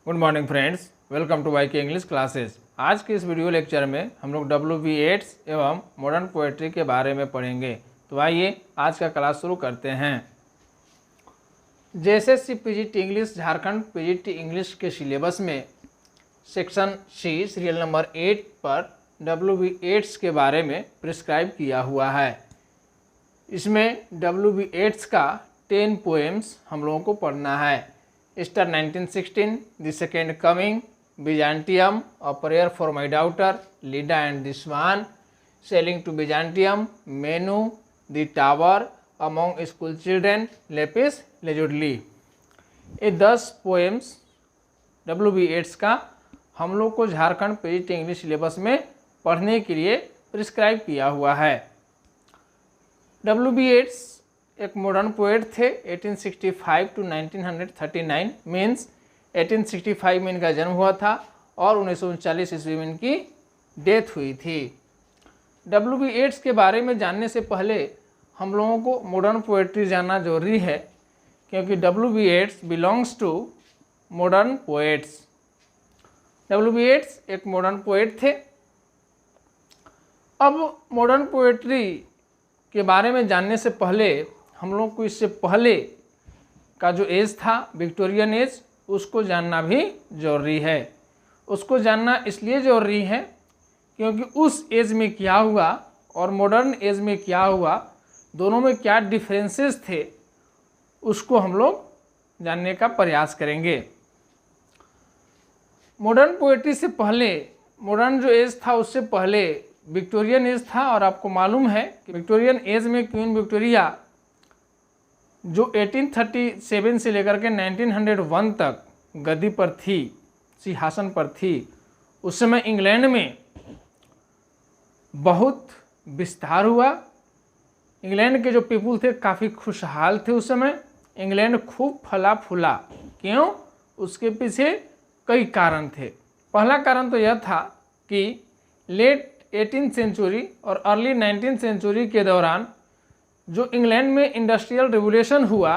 Good morning friends, welcome to Y K English classes. आज के इस वीडियो लेक्चर में हम लोग W.B. येट्स एवं मॉडर्न पोएट्री के बारे में पढ़ेंगे। तो आइए आज का क्लास शुरू करते हैं। JSSC PGT English Jharkhand PGT English के सिलेबस में सेक्शन C सीरियल नंबर 8 पर W.B. येट्स के बारे में प्रिस्क्राइब किया हुआ है। इसमें W.B. येट्स का 10 पोएम्स हम लोगों को पढ़ना है। Easter 1916, the second coming, Byzantium, a prayer for my daughter, Leda and the swan, sailing to Byzantium, Meru, the tower, among school children, lapis lazuli. ये 10 पोएम्स W.B. येट्स का हम लोग को झारखंड PGT इंग्लिश सिलेबस में पढ़ने के लिए प्रिस्क्राइब किया हुआ है। W.B. येट्स एक मॉडर्न पोएट थे। 1865 टू 1939 मीन्स 1865 में इनका जन्म हुआ था और 1939 ईस्वी में इनकी डेथ हुई थी। W.B. येट्स के बारे में जानने से पहले हम लोगों को मॉडर्न पोएट्री जानना जरूरी है, क्योंकि W.B. Yeats belongs to modern poets. W.B. Yeats एक मॉडर्न पोएट थे। अब मॉडर्न पोएट्री के बारे में जानने से पहले हम लोग को इससे पहले का जो एज था, विक्टोरियन एज, उसको जानना भी जरूरी है। उसको जानना इसलिए जरूरी है क्योंकि उस एज में क्या हुआ और मॉडर्न एज में क्या हुआ, दोनों में क्या डिफरेंसेस थे, उसको हम लोग जानने का प्रयास करेंगे। मॉडर्न पोएट्री से पहले, मॉडर्न जो एज था उससे पहले विक्टोरियन एज था। और आपको मालूम है कि विक्टोरियन एज में क्वीन विक्टोरिया जो 1837 से लेकर के 1901 तक गद्दी पर थी, सिंहासन पर थी, उस समय इंग्लैंड में बहुत विस्तार हुआ। इंग्लैंड के जो पीपुल थे काफ़ी खुशहाल थे उस समय। इंग्लैंड खूब फला फूला। क्यों? उसके पीछे कई कारण थे। पहला कारण तो यह था कि लेट 18th सेंचुरी और अर्ली 19th सेंचुरी के दौरान जो इंग्लैंड में इंडस्ट्रियल रिवोल्यूशन हुआ,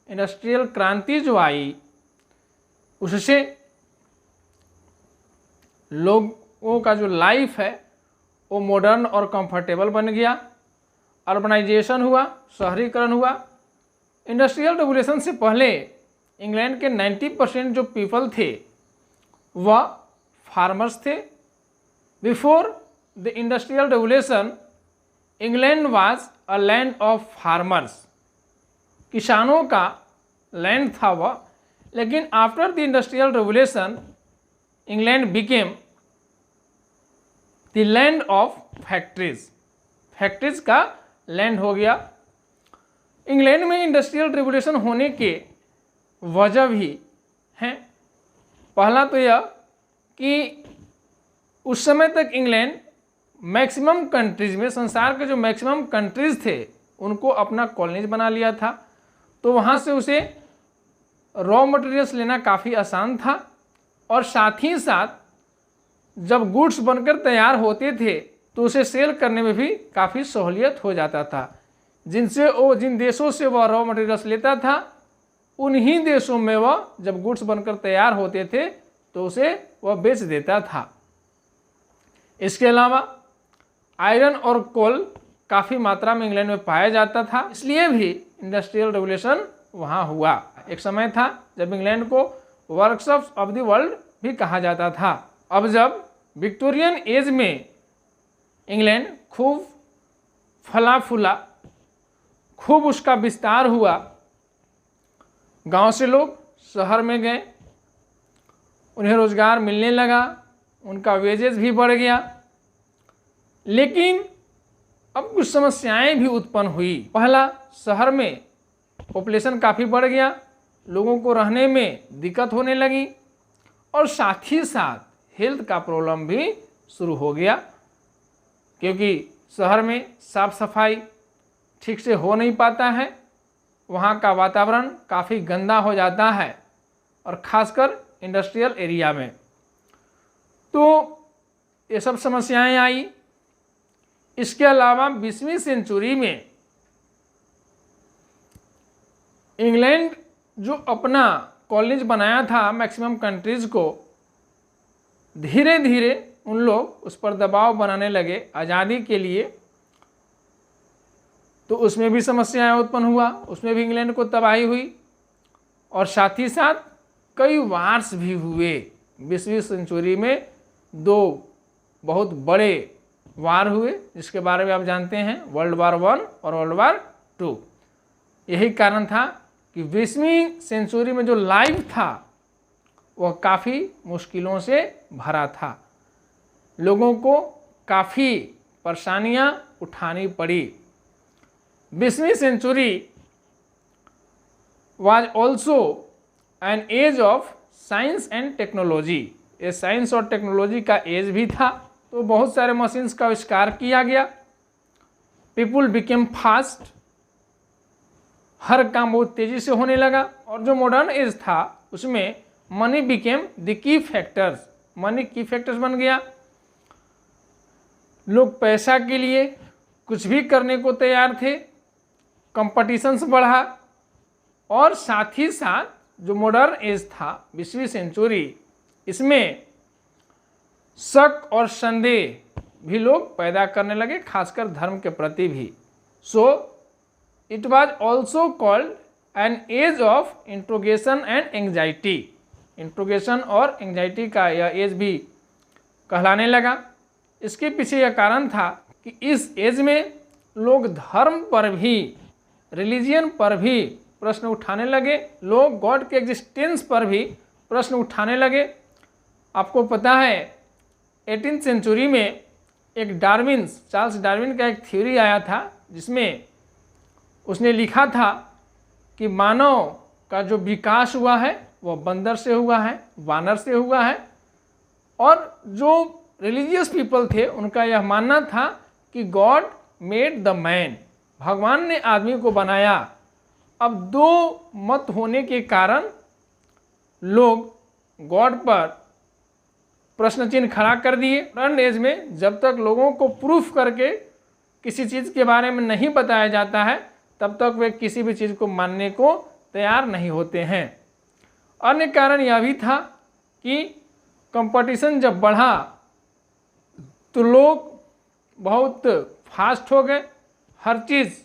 इंडस्ट्रियल क्रांति जो आई, उससे लोगों का जो लाइफ है वो मॉडर्न और कंफर्टेबल बन गया। अर्बनाइजेशन हुआ, शहरीकरण हुआ। इंडस्ट्रियल रिवोल्यूशन से पहले इंग्लैंड के 90% जो पीपल थे वह फार्मर्स थे। Before the industrial revolution England was a land of farmers, किसानों का लैंड था वह। लेकिन after the industrial revolution England became the land of factories, factories का लैंड हो गया। इंग्लैंड में इंडस्ट्रियल रिवोल्यूशन होने के वजह भी हैं। पहला तो यह कि उस समय तक इंग्लैंड मैक्सिमम कंट्रीज में, संसार के जो मैक्सिमम कंट्रीज थे उनको अपना कॉलोनीज बना लिया था। तो वहाँ से उसे रॉ मटेरियल्स लेना काफ़ी आसान था। और साथ ही साथ जब गुड्स बनकर तैयार होते थे तो उसे सेल करने में भी काफ़ी सहूलियत हो जाता था। जिन देशों से वह रॉ मटेरियल्स लेता था, उन्हीं देशों में वह जब गुड्स बनकर तैयार होते थे तो उसे वह बेच देता था। इसके अलावा आयरन और कोल काफ़ी मात्रा में इंग्लैंड में पाया जाता था, इसलिए भी इंडस्ट्रियल रिवोल्यूशन वहाँ हुआ। एक समय था जब इंग्लैंड को वर्कशॉप्स ऑफ द वर्ल्ड भी कहा जाता था। अब जब विक्टोरियन एज में इंग्लैंड खूब फला फूला, खूब उसका विस्तार हुआ, गांव से लोग शहर में गए, उन्हें रोजगार मिलने लगा, उनका वेजेस भी बढ़ गया। लेकिन अब कुछ समस्याएं भी उत्पन्न हुई। पहला, शहर में पॉपुलेशन काफ़ी बढ़ गया, लोगों को रहने में दिक्कत होने लगी और साथ ही साथ हेल्थ का प्रॉब्लम भी शुरू हो गया, क्योंकि शहर में साफ सफाई ठीक से हो नहीं पाता है, वहाँ का वातावरण काफ़ी गंदा हो जाता है और ख़ासकर इंडस्ट्रियल एरिया में। तो ये सब समस्याएं आई। इसके अलावा 20वीं सेंचुरी में इंग्लैंड जो अपना कॉलोनीज बनाया था मैक्सिमम कंट्रीज को, धीरे धीरे उन लोग उस पर दबाव बनाने लगे आज़ादी के लिए, तो उसमें भी समस्याएं उत्पन्न हुआ, उसमें भी इंग्लैंड को तबाही हुई। और साथ ही साथ कई वार्स भी हुए। 20वीं सेंचुरी में 2 बहुत बड़े वार हुए, जिसके बारे में आप जानते हैं, वर्ल्ड वार 1 और वर्ल्ड वार 2। यही कारण था कि 20वीं सेंचुरी में जो लाइफ था वह काफ़ी मुश्किलों से भरा था। लोगों को काफ़ी परेशानियां उठानी पड़ी। 20वीं century was also an age of science and technology। ये साइंस और टेक्नोलॉजी का एज भी था, तो बहुत सारे मशीन्स का आविष्कार किया गया। पीपुल बिकेम फास्ट, हर काम बहुत तेजी से होने लगा। और जो मॉडर्न एज था उसमें money became the key factors, money की फैक्टर्स बन गया। लोग पैसा के लिए कुछ भी करने को तैयार थे, कंपटीशंस बढ़ा। और साथ ही साथ जो मॉडर्न एज था 20वीं सेंचुरी, इसमें शक और संदेह भी लोग पैदा करने लगे, खासकर धर्म के प्रति भी। So it was also called an age of interrogation and anxiety. Interrogation और एंग्जाइटी का यह एज भी कहलाने लगा। इसके पीछे यह कारण था कि इस एज में लोग धर्म पर भी, रिलीजियन पर भी प्रश्न उठाने लगे, लोग गॉड के एग्जिस्टेंस पर भी प्रश्न उठाने लगे। आपको पता है 18th सेंचुरी में एक चार्ल्स डार्विन का एक थ्योरी आया था, जिसमें उसने लिखा था कि मानव का जो विकास हुआ है वह बंदर से हुआ है, वानर से हुआ है। और जो रिलीजियस पीपल थे उनका यह मानना था कि गॉड मेड द मैन, भगवान ने आदमी को बनाया। अब 2 मत होने के कारण लोग गॉड पर प्रश्न चिन्ह खड़ा कर दिए। मॉडर्न एज में जब तक लोगों को प्रूफ करके किसी चीज़ के बारे में नहीं बताया जाता है, तब तक वे किसी भी चीज़ को मानने को तैयार नहीं होते हैं। अन्य कारण यह भी था कि कंपटीशन जब बढ़ा तो लोग बहुत फास्ट हो गए, हर चीज़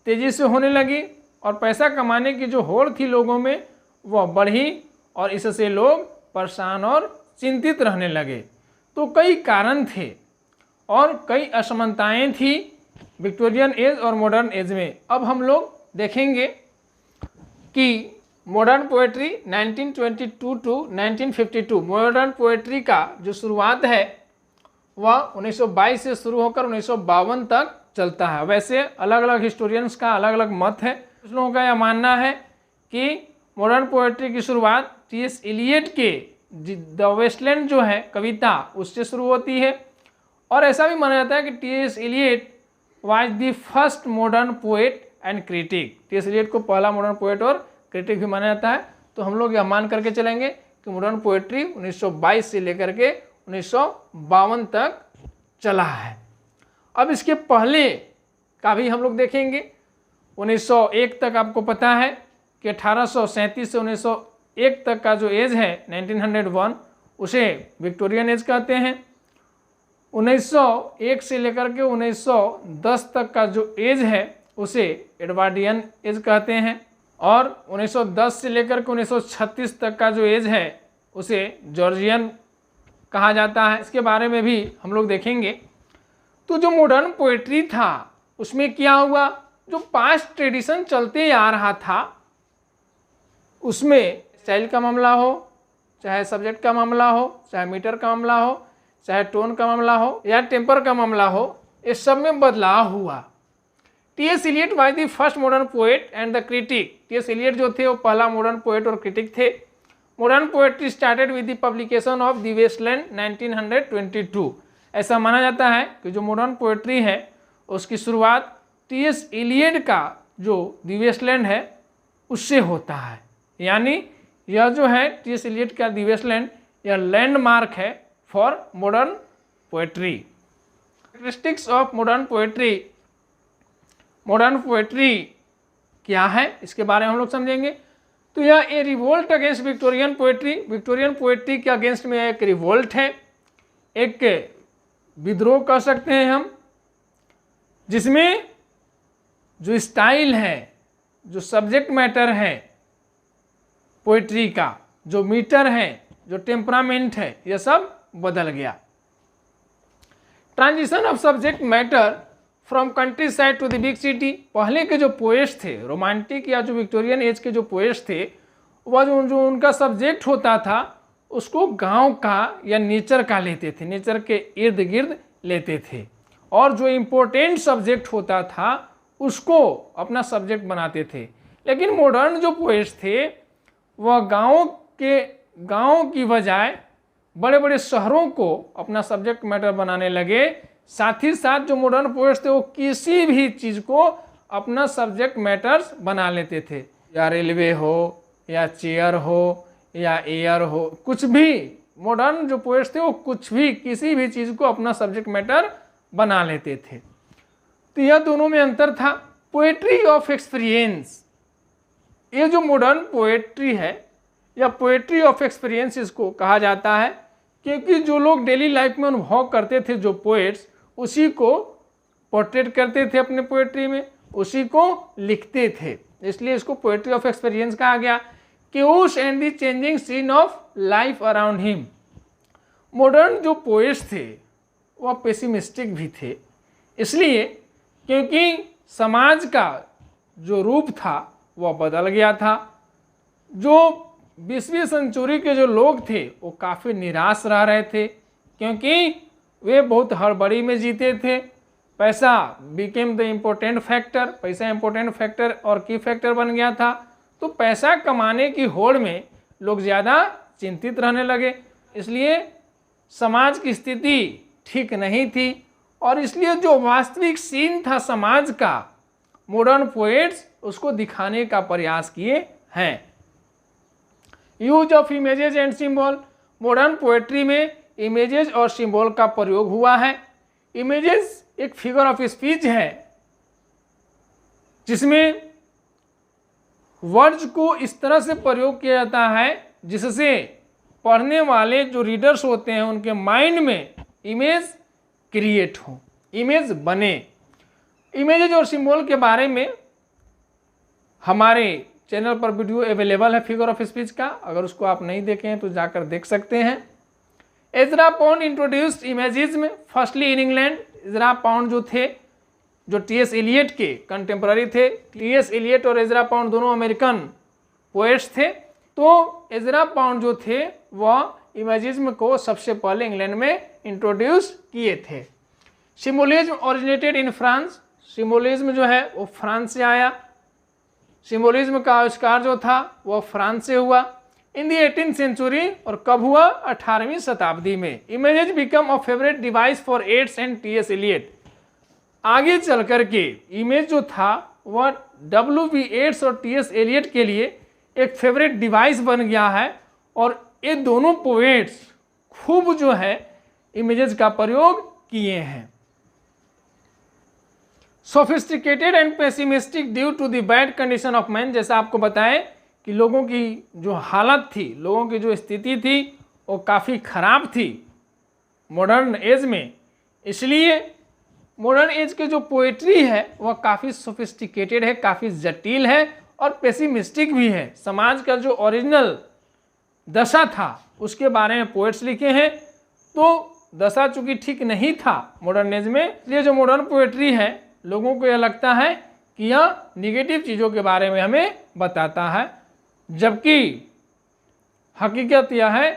तेज़ी से होने लगी और पैसा कमाने की जो होड़ थी लोगों में वह बढ़ी और इससे लोग परेशान और चिंतित रहने लगे। तो कई कारण थे और कई असमानताएं थी विक्टोरियन एज और मॉडर्न एज में। अब हम लोग देखेंगे कि modern poetry 1922 to 1952, modern poetry का जो शुरुआत है वह 1922 से शुरू होकर 1952 तक चलता है। वैसे अलग अलग हिस्टोरियंस का अलग अलग मत है। कुछ लोगों का यह मानना है कि मॉडर्न पोएट्री की शुरुआत टी.एस. इलियट के द वेस्टलैंड जो है कविता, उससे शुरू होती है। और ऐसा भी माना जाता है कि T S. Eliot was the first modern poet and critic. T S. Eliot को पहला मॉडर्न पोएट और क्रिटिक भी माना जाता है। तो हम लोग यह मान करके चलेंगे कि मॉडर्न पोएट्री 1922 से लेकर के 1952 तक चला है। अब इसके पहले का भी हम लोग देखेंगे। 1901 तक आपको पता है कि 1837 से 1901 तक का जो एज है 1901, उसे विक्टोरियन एज कहते हैं। 1901 से लेकर के 1910 तक का जो एज है उसे एडवर्डियन एज कहते हैं। और 1910 से लेकर के 1936 तक का जो एज है उसे जॉर्जियन कहा जाता है। इसके बारे में भी हम लोग देखेंगे। तो जो मॉडर्न पोएट्री था उसमें क्या हुआ, जो पास्ट ट्रेडिशन चलते आ रहा था उसमें स्टाइल का मामला हो, चाहे सब्जेक्ट का मामला हो, चाहे मीटर का मामला हो, चाहे टोन का मामला हो या टेम्पर का मामला हो, इस सब में बदलाव हुआ। T S. Eliot was the first modern poet and the critic. T S. Eliot जो थे वो पहला मॉडर्न पोएट और क्रिटिक थे। Modern poetry started with the publication of the waste land 1922। ऐसा माना जाता है कि जो मॉडर्न पोएट्री है उसकी शुरुआत टी.एस. इलियट का जो द वेस्टलैंड है उससे होता है। यानी यह जो है टी.एस. इलियट का द वेस्टलैंड, यह लैंडमार्क है for modern poetry. Characteristics of modern poetry. Modern poetry क्या है इसके बारे में हम लोग समझेंगे। तो यह a revolt against Victorian poetry, Victorian poetry के अगेंस्ट में एक रिवोल्ट है, एक विद्रोह कह सकते हैं हम, जिसमें जो स्टाइल है, जो सब्जेक्ट मैटर है पोएट्री का, जो मीटर है, जो टेम्परामेंट है, यह सब बदल गया। Transition of subject matter from country side to the big city. पहले के जो पोएट्स थे, रोमांटिक या जो विक्टोरियन एज के जो पोएट्स थे, वह जो उनका सब्जेक्ट होता था उसको गांव का या नेचर का लेते थे, नेचर के इर्द गिर्द लेते थे, और जो इम्पोर्टेंट सब्जेक्ट होता था उसको अपना सब्जेक्ट बनाते थे। लेकिन मॉडर्न जो पोएट्स थे वह गाँव की बजाय बड़े बड़े शहरों को अपना सब्जेक्ट मैटर बनाने लगे। साथ ही साथ जो मॉडर्न पोएट्स थे वो किसी भी चीज़ को अपना सब्जेक्ट मैटर्स बना लेते थे, या रेलवे हो, या चेयर हो, या एयर हो, कुछ भी। मॉडर्न जो पोएट्स थे वो कुछ भी, किसी भी चीज़ को अपना सब्जेक्ट मैटर बना लेते थे। तो यह दोनों में अंतर था। पोएट्री ऑफ एक्सपीरियंस, ये जो मॉडर्न पोएट्री है या पोएट्री ऑफ एक्सपीरियंस इसको कहा जाता है, क्योंकि जो लोग डेली लाइफ में अनुभव करते थे, जो पोएट्स, उसी को पोर्ट्रेट करते थे अपने पोएट्री में, उसी को लिखते थे, इसलिए इसको पोएट्री ऑफ एक्सपीरियंस कहा गया। क्यूस and the changing scene of life around him. Modern जो पोएट्स थे वह पेसिमिस्टिक भी थे, इसलिए क्योंकि समाज का जो रूप था वह बदल गया था। जो 20वीं सेंचुरी के जो लोग थे वो काफ़ी निराश रह रहे थे, क्योंकि वे बहुत हड़बड़ी में जीते थे। पैसा बिकेम द इम्पोर्टेंट फैक्टर, पैसा इम्पोर्टेंट फैक्टर और की फैक्टर बन गया था। तो पैसा कमाने की होड़ में लोग ज़्यादा चिंतित रहने लगे, इसलिए समाज की स्थिति ठीक नहीं थी, और इसलिए जो वास्तविक सीन था समाज का, मॉडर्न पोएट्स उसको दिखाने का प्रयास किए हैं। Use of images and symbol. Modern poetry में इमेजेस और सिंबल का प्रयोग हुआ है। इमेजेस एक फिगर ऑफ स्पीच है जिसमें वर्ड्स को इस तरह से प्रयोग किया जाता है जिससे पढ़ने वाले जो रीडर्स होते हैं उनके माइंड में इमेज क्रिएट हो, इमेज बने। इमेजेस और सिंबल के बारे में हमारे चैनल पर वीडियो अवेलेबल है फिगर ऑफ स्पीच का, अगर उसको आप नहीं देखे हैं तो जाकर देख सकते हैं। Ezra pound introduced imagism firstly in England. Ezra pound जो थे, जो टी.एस. एलियट के कंटेम्पररी थे, टी.एस. एलियट और एजरा पाउंड दोनों अमेरिकन पोएट्स थे। तो एजरा पाउंड जो थे वह इमेजिज्म को सबसे पहले इंग्लैंड में इंट्रोड्यूस किए थे। Symbolism originated in France. Symbolism जो है वो फ्रांस से आया। सिम्बोलिज्म का आविष्कार जो था वह फ्रांस से हुआ इन दी 18th सेंचुरी। और कब हुआ? 18वीं शताब्दी में। Images become a favourite device for ads and T S. Eliot. आगे चल कर के इमेज जो था वह W.B. एड्स और टी.एस. एलियट के लिए एक फेवरेट डिवाइस बन गया है, और ये दोनों पोएट्स खूब जो है इमेजेस का प्रयोग किए हैं। Sophisticated and pessimistic due to the bad condition of man. जैसा आपको बताएं कि लोगों की जो हालत थी, लोगों की जो स्थिति थी वो काफ़ी खराब थी मॉडर्न एज में, इसलिए मॉडर्न एज के जो पोएट्री है वह काफ़ी सोफिस्टिकेटेड है, काफ़ी जटिल है और पेसिमिस्टिक भी है। समाज का जो ओरिजिनल दशा था उसके बारे में पोएट्स लिखे हैं। तो दशा चूंकि ठीक नहीं था मॉडर्न एज में, इसलिए जो मॉडर्न पोएट्री है लोगों को यह लगता है कि यह निगेटिव चीज़ों के बारे में हमें बताता है, जबकि हकीकत यह है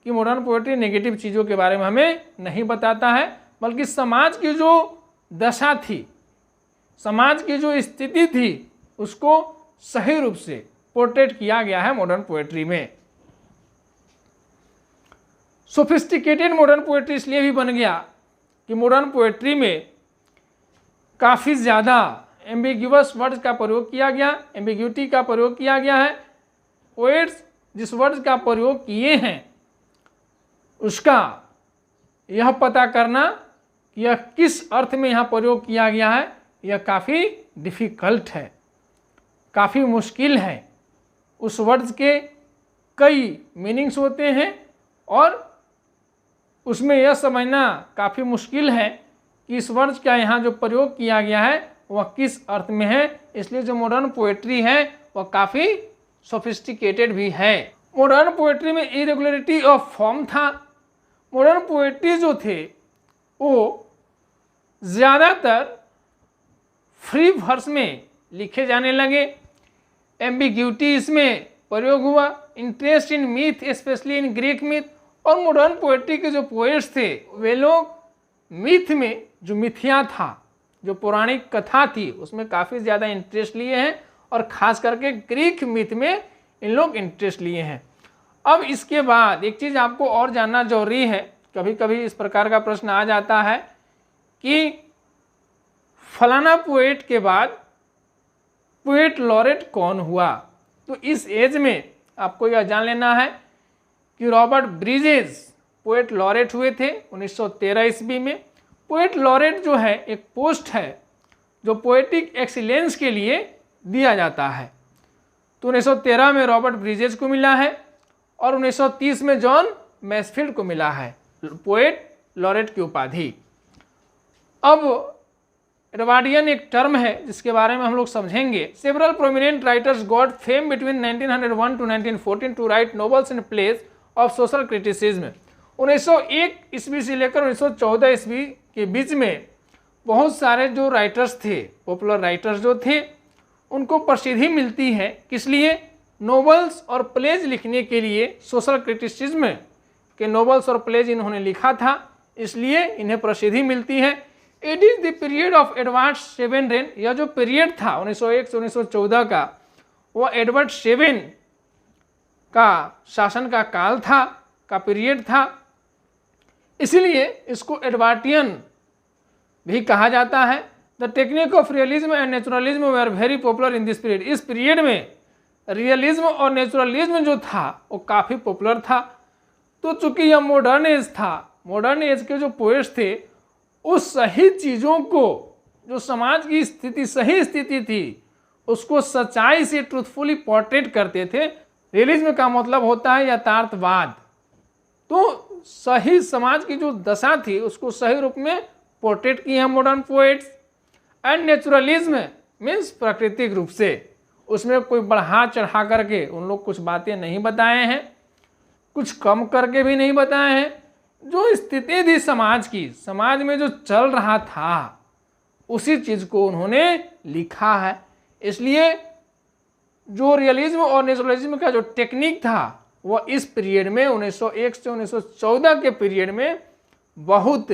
कि मॉडर्न पोएट्री नेगेटिव चीज़ों के बारे में हमें नहीं बताता है, बल्कि समाज की जो दशा थी, समाज की जो स्थिति थी, उसको सही रूप से पोर्ट्रेट किया गया है मॉडर्न पोएट्री में। सोफिस्टिकेटेड मॉडर्न पोएट्री इसलिए भी बन गया कि मॉडर्न पोएट्री में काफ़ी ज़्यादा एम्बिग्यूअस वर्ड्स का प्रयोग किया गया, एम्बिग्यूटी का प्रयोग किया गया है। पोएट्स जिस वर्ड्स का प्रयोग किए हैं उसका यह पता करना कि यह किस अर्थ में यहाँ प्रयोग किया गया है, यह काफ़ी डिफ़िकल्ट है, काफ़ी मुश्किल है। उस वर्ड्स के कई मीनिंग्स होते हैं और उसमें यह समझना काफ़ी मुश्किल है कि इस वर्ड्स का यहाँ जो प्रयोग किया गया है वह किस अर्थ में है। इसलिए जो मॉडर्न पोएट्री है वह काफ़ी सोफिस्टिकेटेड भी है। मॉडर्न पोएट्री में इरेगुलरिटी ऑफ फॉर्म था। मॉडर्न पोएट्री जो थे वो ज़्यादातर फ्री वर्स में लिखे जाने लगे। एम्बिग्यूटी इसमें प्रयोग हुआ। Interest in myth, specially in Greek myth. और मॉडर्न पोएट्री के जो पोएट्स थे वे लोग मिथ में, जो मिथिया था, जो पौराणिक कथा थी, उसमें काफ़ी ज़्यादा इंटरेस्ट लिए हैं और ख़ास करके ग्रीक मिथ में इन लोग इंटरेस्ट लिए हैं। अब इसके बाद एक चीज़ आपको और जानना जरूरी है, कभी कभी इस प्रकार का प्रश्न आ जाता है कि फलाना पोएट के बाद पोएट लॉरेट कौन हुआ। तो इस एज में आपको यह जान लेना है कि रॉबर्ट ब्रिजेस पोएट लॉरेट हुए थे 1913 ईस्वी में। पोएट लॉरेट जो है एक पोस्ट है जो पोएटिक एक्सीलेंस के लिए दिया जाता है। तो 1913 में रॉबर्ट ब्रिजेस को मिला है और 1930 में जॉन मैसफील्ड को मिला है पोएट लॉरेट की उपाधि। अब एडवर्डियन एक टर्म है जिसके बारे में हम लोग समझेंगे। Several prominent writers got fame between 1901 to 1914 to write novels and plays of social criticism. 1901 ईस्वी से लेकर 1914 ईस्वी के बीच में बहुत सारे जो राइटर्स थे, पॉपुलर राइटर्स जो थे, उनको प्रसिद्धि मिलती है। किस लिए? नॉवेल्स और प्लेज लिखने के लिए। सोशल क्रिटिसिज्म के नॉवेल्स और प्लेज इन्होंने लिखा था, इसलिए इन्हें प्रसिद्धि मिलती है। It is the period of Edward seven rain. यह जो पीरियड था 1901 से 1914 का, वह एडवर्ड सेवन का शासन का काल था, का पीरियड था, इसीलिए इसको एडवर्डियन भी कहा जाता है। The technique of realism and naturalism were very popular in this period. इस पीरियड में रियलिज्म और नेचुरलिज्म जो था वो काफ़ी पॉपुलर था। तो चूंकि यह मॉडर्न एज था, मॉडर्न एज के जो पोएट्स थे उस सही चीज़ों को, जो समाज की स्थिति, सही स्थिति थी, उसको सच्चाई से ट्रूथफुली पोर्ट्रेट करते थे। रियलिज्म का मतलब होता है यथार्थवाद। तो सही समाज की जो दशा थी उसको सही रूप में पोर्ट्रेट किए हैं modern poets. And naturalism means प्राकृतिक रूप से, उसमें कोई बढ़ा चढ़ा करके उन लोग कुछ बातें नहीं बताए हैं, कुछ कम करके भी नहीं बताए हैं। जो स्थिति थी समाज की, समाज में जो चल रहा था, उसी चीज़ को उन्होंने लिखा है। इसलिए जो रियलिज्म और नेचुरलिज्म का जो टेक्निक था वह इस पीरियड में 1901 से 1914 के पीरियड में बहुत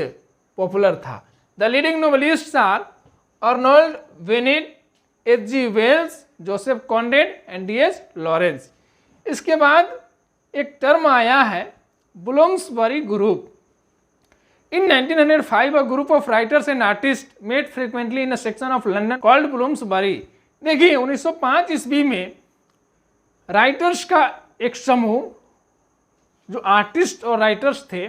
पॉपुलर था। The leading novelists are Arnold Bennett, H.G. Wells, Joseph Conrad and D.H. Lawrence. इसके बाद एक टर्म आया है Bloomsbury group. In 1905, a group of writers and artists met frequently in a section of London called Bloomsbury. देखिए 1905 ईस्वी में writers का एक समूह, जो आर्टिस्ट और राइटर्स थे,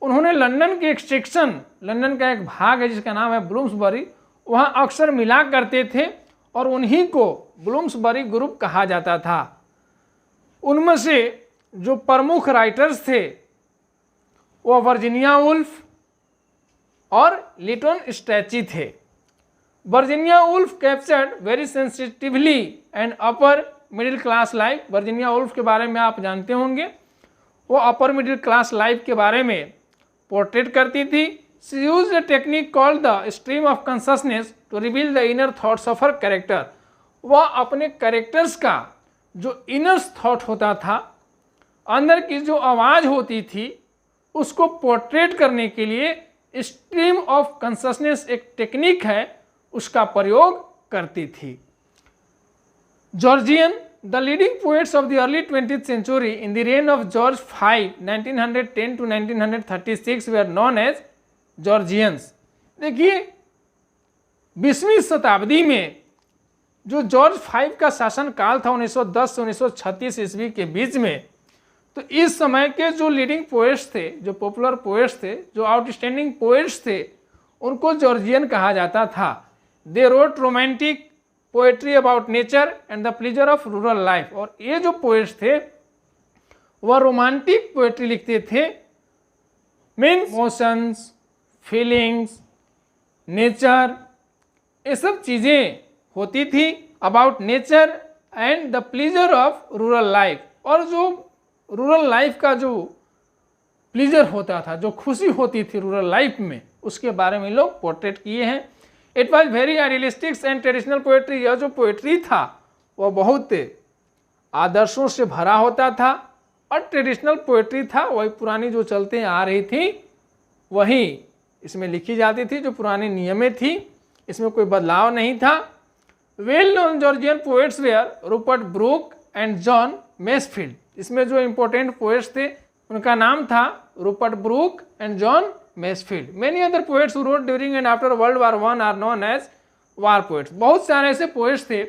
उन्होंने लंदन के एक सेक्शन, लंदन का एक भाग है जिसका नाम है ब्लूम्सबरी, वहाँ अक्सर मिला करते थे और उन्हीं को ब्लूम्सबरी ग्रुप कहा जाता था। उनमें से जो प्रमुख राइटर्स थे वो वर्जीनिया वुल्फ और लिटन स्ट्रैची थे। Virginia Woolf captured very sensitively and upper middle class life. Virginia Woolf के बारे में आप जानते होंगे, वो अपर मिडिल क्लास लाइफ के बारे में पोर्ट्रेट करती थी। She used a technique called the stream of consciousness to reveal the inner thoughts of her character. वह अपने कैरेक्टर्स का जो इनर थॉट होता था, अंदर की जो आवाज़ होती थी, उसको पोर्ट्रेट करने के लिए स्ट्रीम ऑफ कॉन्शसनेस एक टेक्निक है, उसका प्रयोग करती थी। Georgian, the leading poets of the early 20th century in the reign of George V 1910 to 1936 वे आर नॉन एज जॉर्जियंस। देखिए 20वीं शताब्दी में जो जॉर्ज V का शासन काल था 1910 से 1936 ईस्वी के बीच में, तो इस समय के जो लीडिंग पोएट्स थे, जो पॉपुलर पोएट्स थे, जो आउटस्टैंडिंग पोएट्स थे, उनको जॉर्जियन कहा जाता था। They wrote romantic, poetry about nature and the pleaser of rural life. और ये जो पोएट्स थे वह रोमांटिक पोएट्री लिखते थे, मीन्स इमोशंस, फीलिंग्स, नेचर, ये सब चीज़ें होती थी about nature and the pleaser of rural life. और जो रूरल लाइफ का जो प्लीजर होता था, जो खुशी होती थी रूरल लाइफ में, उसके बारे में लोग पोर्ट्रेट किए हैं। It was very idealistics and traditional poetry. यह जो पोएट्री था वह बहुत आदर्शों से भरा होता था और ट्रेडिशनल पोएट्री था, वही पुरानी जो चलते आ रही थी वही इसमें लिखी जाती थी, जो पुरानी नियमें थी, इसमें कोई बदलाव नहीं था। Well known Georgian poets were Rupert Brooke and John Masefield. इसमें जो इम्पोर्टेंट पोएट्स थे उनका नाम था Rupert Brooke and John Masefield. Many other poets who wrote during and after World War one are known as war poets. बहुत सारे ऐसे poets थे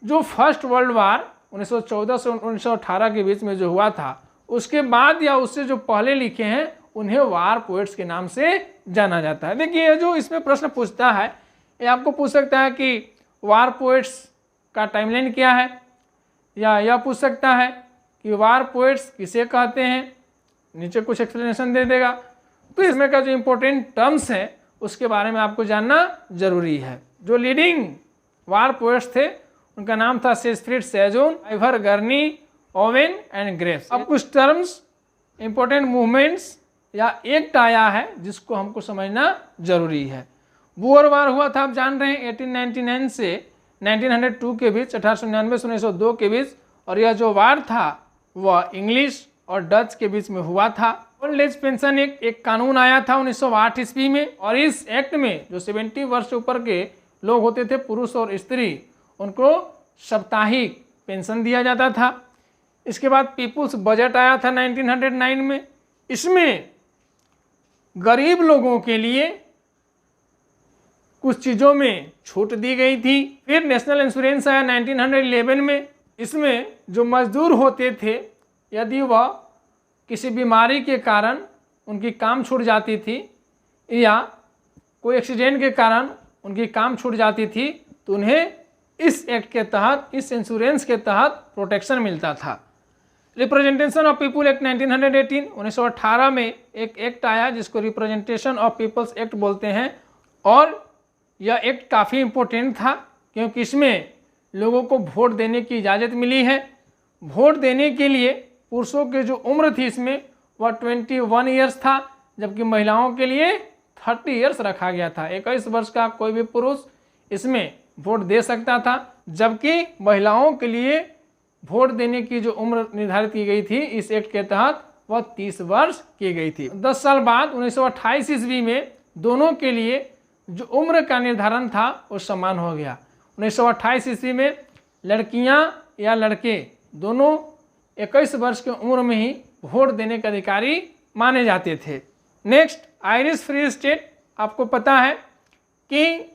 जो फर्स्ट वर्ल्ड वार 1914 से 1918 के बीच में जो हुआ था, उसके बाद या उससे जो पहले लिखे हैं, उन्हें वार पोएट्स के नाम से जाना जाता है। देखिए जो इसमें प्रश्न पूछता है, ये आपको पूछ सकता है कि वार पोएट्स का टाइमलाइन क्या है, या यह पूछ सकता है कि वार पोएट्स किसे कहते हैं, नीचे कुछ एक्सप्लेनेशन दे देगा। तो इसमें का जो इम्पोर्टेंट टर्म्स है उसके बारे में आपको जानना जरूरी है। जो लीडिंग वार पोएट्स थे उनका नाम था Siegfried Sassoon, Ivor Gurney, Owen and Graves. अब कुछ टर्म्स, इम्पोर्टेंट मूवमेंट्स या एक्ट आया है जिसको हमको समझना जरूरी है। बुअर वार हुआ था, आप जान रहे हैं, 1899 से 1902 के बीच, 1899 से 1902 के बीच। और यह जो वार था वह इंग्लिश और डच के बीच में हुआ था। ओल्ड एज पेंशन एक्ट, एक कानून आया था 1908 ईस्वी में, और इस एक्ट में जो 70 वर्ष से ऊपर के लोग होते थे, पुरुष और स्त्री, उनको साप्ताहिक पेंशन दिया जाता था। इसके बाद पीपुल्स बजट आया था 1909 में। इसमें गरीब लोगों के लिए कुछ चीज़ों में छूट दी गई थी। फिर नेशनल इंश्योरेंस आया 1911 में। इसमें जो मजदूर होते थे, यदि वह किसी बीमारी के कारण उनकी काम छूट जाती थी या कोई एक्सीडेंट के कारण उनकी काम छूट जाती थी, तो उन्हें इस एक्ट के तहत, इस इंश्योरेंस के तहत प्रोटेक्शन मिलता था। रिप्रेजेंटेशन ऑफ पीपुल एक्ट 1918, 1918 में एक एक्ट आया जिसको रिप्रेजेंटेशन ऑफ पीपल्स एक्ट बोलते हैं। और यह एक्ट काफ़ी इम्पोर्टेंट था क्योंकि इसमें लोगों को वोट देने की इजाज़त मिली है। वोट देने के लिए पुरुषों की जो उम्र थी इसमें वह 21 ईयर्स था, जबकि महिलाओं के लिए 30 ईयर्स रखा गया था। 21 वर्ष का कोई भी पुरुष इसमें वोट दे सकता था, जबकि महिलाओं के लिए वोट देने की जो उम्र निर्धारित की गई थी इस एक्ट के तहत वह 30 वर्ष की गई थी। 10 साल बाद 1928 ईस्वी में दोनों के लिए जो उम्र का निर्धारण था वो समान हो गया। 1928 ईस्वी में लड़कियां या लड़के दोनों 21 वर्ष की उम्र में ही वोट देने के अधिकारी माने जाते थे। Next, Irish free state. आपको पता है कि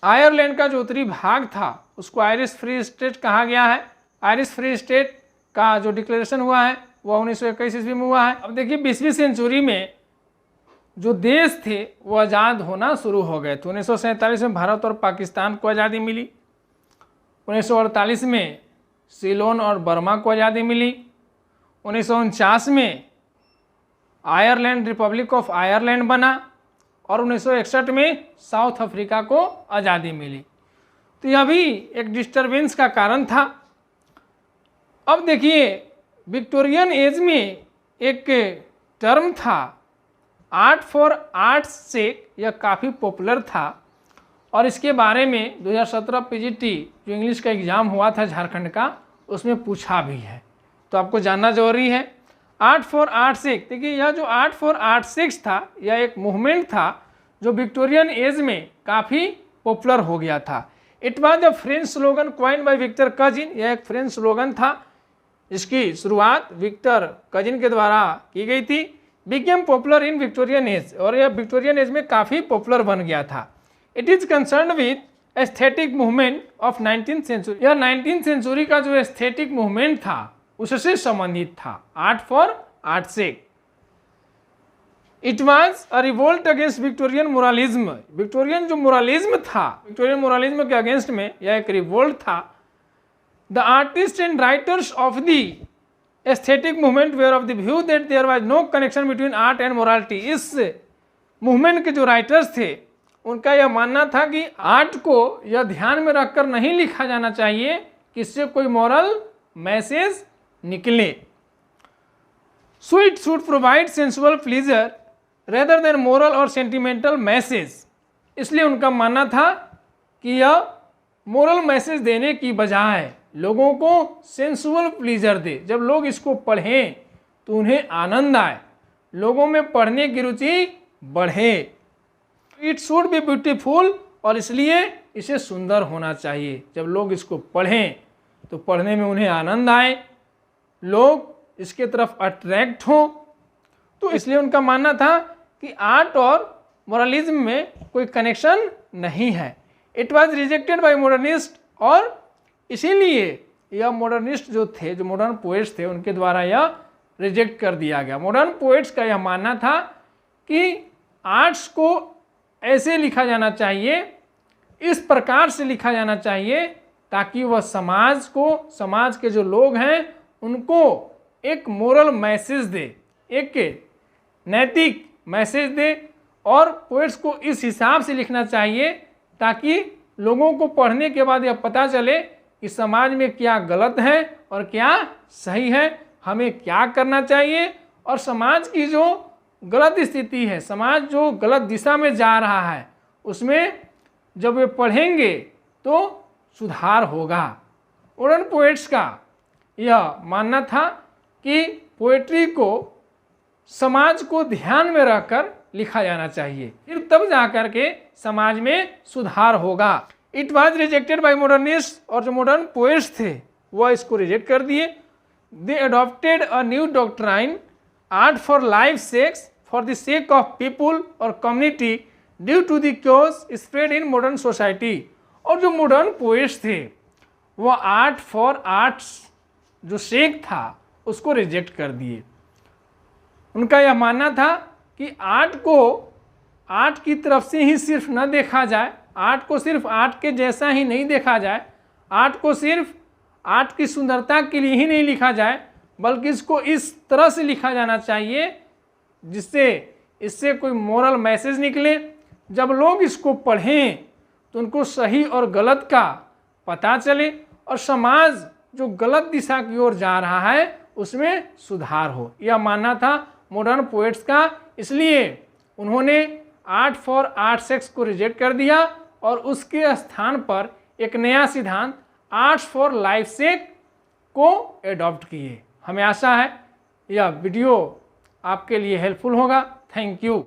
आयरलैंड का जो उत्तरी भाग था उसको आयरिश फ्री स्टेट कहा गया है। आयरिश फ्री स्टेट का जो डिक्लेरेशन हुआ है वह 1921 ईस्वी में हुआ है। अब देखिए 20वीं सेंचुरी में जो देश थे वो आज़ाद होना शुरू हो गए थे। 1947 में भारत और पाकिस्तान को आज़ादी मिली। 1948 में सीलोन और बर्मा को आज़ादी मिली। 1949 में आयरलैंड रिपब्लिक ऑफ आयरलैंड बना और 1961 में साउथ अफ्रीका को आज़ादी मिली। तो यह भी एक डिस्टरबेंस का कारण था। अब देखिए विक्टोरियन एज में एक टर्म था आर्ट फॉर आर्ट्स से, यह काफ़ी पॉपुलर था और इसके बारे में 2017 पीजीटी जो इंग्लिश का एग्ज़ाम हुआ था झारखंड का उसमें पूछा भी है, तो आपको जानना जरूरी है। आर्ट फॉर आर्ट सिक्स, देखिए यह जो आर्ट फॉर आर्ट सिक्स था यह एक मूवमेंट था जो विक्टोरियन एज में काफ़ी पॉपुलर हो गया था। It was the French slogan coined by Victor Cousin, यह एक फ्रेंच स्लोगन था जिसकी शुरुआत विक्टर कजिन के द्वारा की गई थी। Became popular in Victorian age, और यह विक्टोरियन एज में काफ़ी पॉपुलर बन गया था। It is concern with aesthetic movement of 19th century, यह 19th सेंचुरी का जो एस्थेटिक मूवमेंट था उससे संबंधित था। आर्ट फॉर आर्ट से it was a revolt against Victorian moralism. Victorian जो मोरालिज्म था, विक्टोरियन मोरालिज्म के अगेंस्ट में यह एक रिवोल्ट था। The artist and writers of the aesthetic movement were of the view that there was no connection between art and morality. इस movement के जो राइटर्स थे उनका यह मानना था कि आर्ट को यह ध्यान में रखकर नहीं लिखा जाना चाहिए कि इससे कोई मॉरल मैसेज निकले। So it should provide sensual pleaser rather than moral और सेंटिमेंटल मैसेज। इसलिए उनका मानना था कि यह मोरल मैसेज देने की बजाय लोगों को सेंसुअल प्लीजर दे। जब लोग इसको पढ़ें तो उन्हें आनंद आए, लोगों में पढ़ने की रुचि बढ़े। इट शुड बी ब्यूटीफुल, और इसलिए इसे सुंदर होना चाहिए। जब लोग इसको पढ़ें तो पढ़ने में उन्हें आनंद आए, लोग इसके तरफ अट्रैक्ट हों। तो इसलिए उनका मानना था कि आर्ट और मोरलिज्म में कोई कनेक्शन नहीं है। It was rejected by modernist, और इसीलिए यह मॉडर्निस्ट जो थे, जो मॉडर्न पोएट्स थे, उनके द्वारा यह रिजेक्ट कर दिया गया। मॉडर्न पोएट्स का यह मानना था कि आर्ट्स को ऐसे लिखा जाना चाहिए, इस प्रकार से लिखा जाना चाहिए ताकि वह समाज को, समाज के जो लोग हैं उनको एक मोरल मैसेज दे, एक नैतिक मैसेज दे। और पोएट्स को इस हिसाब से लिखना चाहिए ताकि लोगों को पढ़ने के बाद यह पता चले कि समाज में क्या गलत है और क्या सही है, हमें क्या करना चाहिए, और समाज की जो गलत स्थिति है, समाज जो गलत दिशा में जा रहा है, उसमें जब वे पढ़ेंगे तो सुधार होगा। मॉडर्न पोएट्स का यह मानना था कि पोएट्री को समाज को ध्यान में रखकर लिखा जाना चाहिए, फिर तब जाकर के समाज में सुधार होगा। It was rejected by modernist, और जो मॉडर्न पोएट्स थे वह इसको रिजेक्ट कर दिए। They adopted a new doctrine, art for life sake for the sake of people और community due to the chaos spread in modern society. और जो मॉडर्न पोएट्स थे वह आर्ट फॉर आर्ट्स जो सेक था उसको रिजेक्ट कर दिए। उनका यह मानना था कि आर्ट को आर्ट की तरफ से ही सिर्फ न देखा जाए, आर्ट को सिर्फ आर्ट के जैसा ही नहीं देखा जाए, आर्ट को सिर्फ आर्ट की सुंदरता के लिए ही नहीं लिखा जाए, बल्कि इसको इस तरह से लिखा जाना चाहिए जिससे इससे कोई मोरल मैसेज निकले। जब लोग इसको पढ़ें तो उनको सही और गलत का पता चले और समाज जो गलत दिशा की ओर जा रहा है उसमें सुधार हो। यह मानना था मॉडर्न पोएट्स का, इसलिए उन्होंने आर्ट फॉर आर्ट सेक्स को रिजेक्ट कर दिया और उसके स्थान पर एक नया सिद्धांत आर्ट्स फॉर लाइफ सेक को एडॉप्ट किए। हमें आशा है यह वीडियो आपके लिए हेल्पफुल होगा। Thank you.